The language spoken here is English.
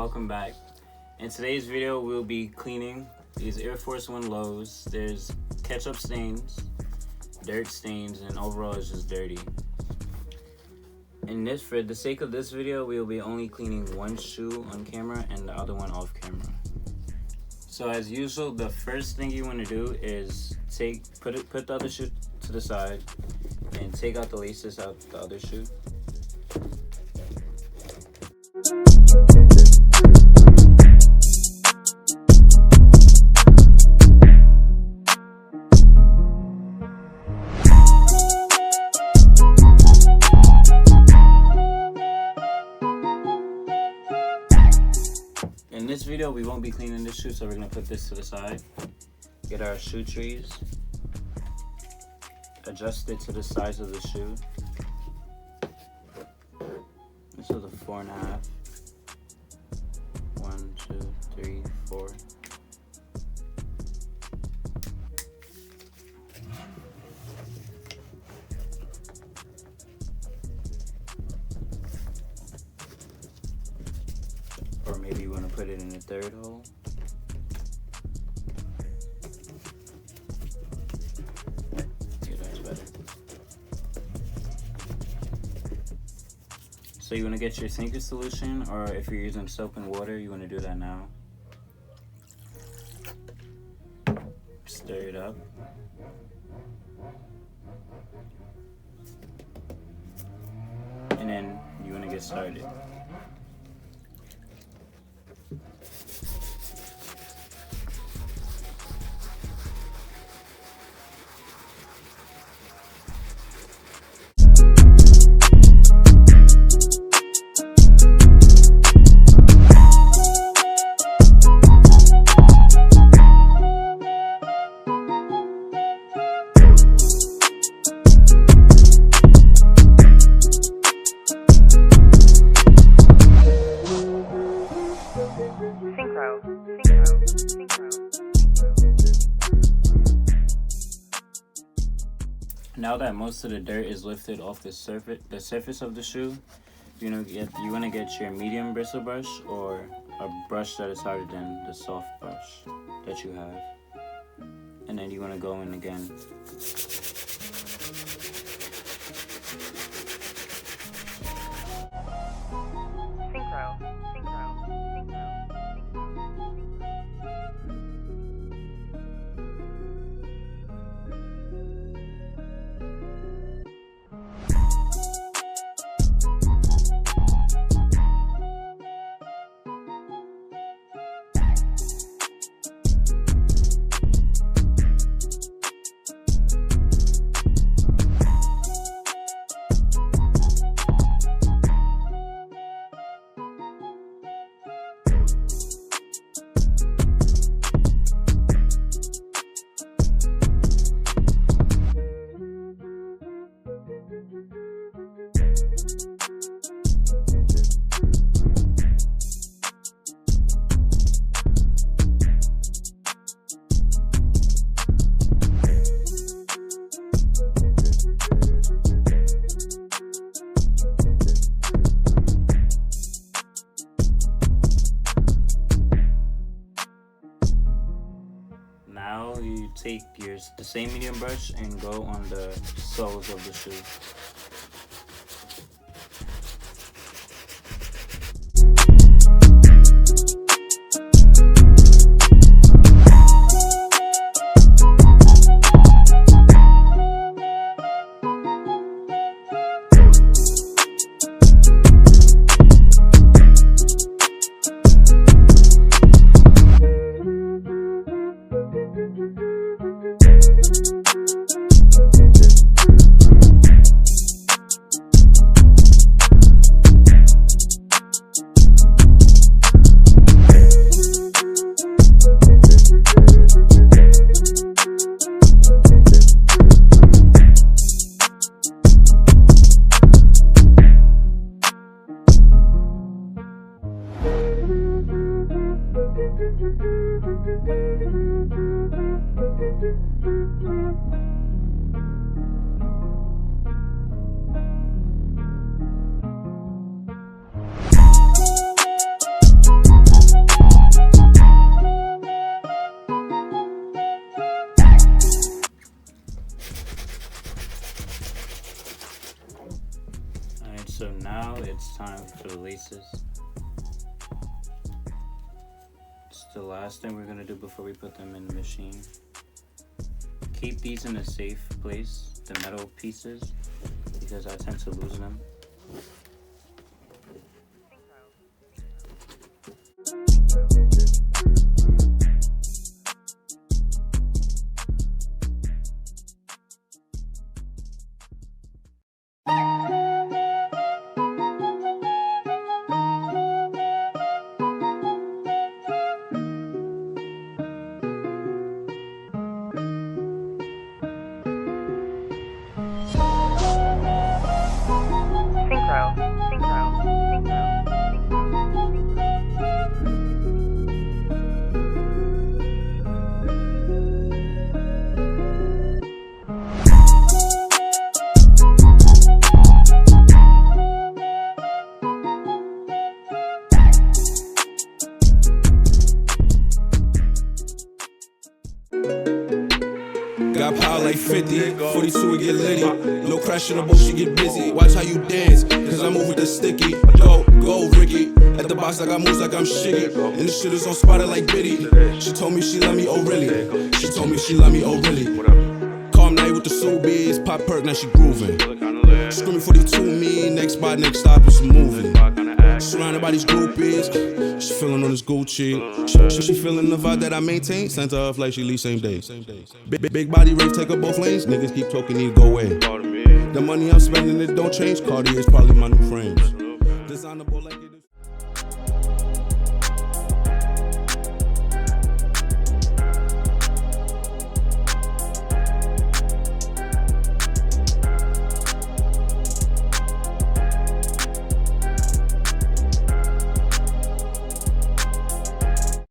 welcome back. In today's video, we'll be cleaning these Air Force One lows. There's ketchup stains, dirt stains, and overall it's just dirty. For the sake of this video, we'll be only cleaning one shoe on camera and the other one off camera. So as usual, the first thing you want to do is put the other shoe to the side and take out the laces out the other shoe. In this video, we won't be cleaning this shoe, so we're gonna put this to the side. Get our shoe trees, adjust it to the size of the shoe. This is a 4.5. 1, 2, 3, 4. Or maybe you want to put it in the third hole. Yeah, that's better. So you want to get your sinking solution, or if you're using soap and water, you want to do that now. Stir it up. And then you want to get started. Now that most of the dirt is lifted off the surface of the shoe, you want to get your medium bristle brush or a brush that is harder than the soft brush that you have, and then you want to go in again. Now you take the same medium brush and go on the soles of the shoe. pieces. It's the last thing we're gonna do before we put them in the machine. Keep these in a safe place, the metal pieces, because I tend to lose them. Got power like 50, 42 we get litty. No crash in the boat, she get busy. Watch how you dance, cause I move with the sticky. Go, Ricky. At the box, I got moves like I'm shiggy. And the shit is on spotted like Biddy. She told me she love me, oh really? She told me she love me, oh really? Calm night with the soul bees, pop perk, now she grooving. Screaming 42 me, next spot, next stop, it's moving. Surrounded by these groupies, she feeling on this Gucci. She feeling the vibe that I maintain, sent her off like she leave same day. Big body rave, take up both lanes, niggas keep talking, need go away. The money I'm spending, it don't change, Cartier's probably my new frames. Designable like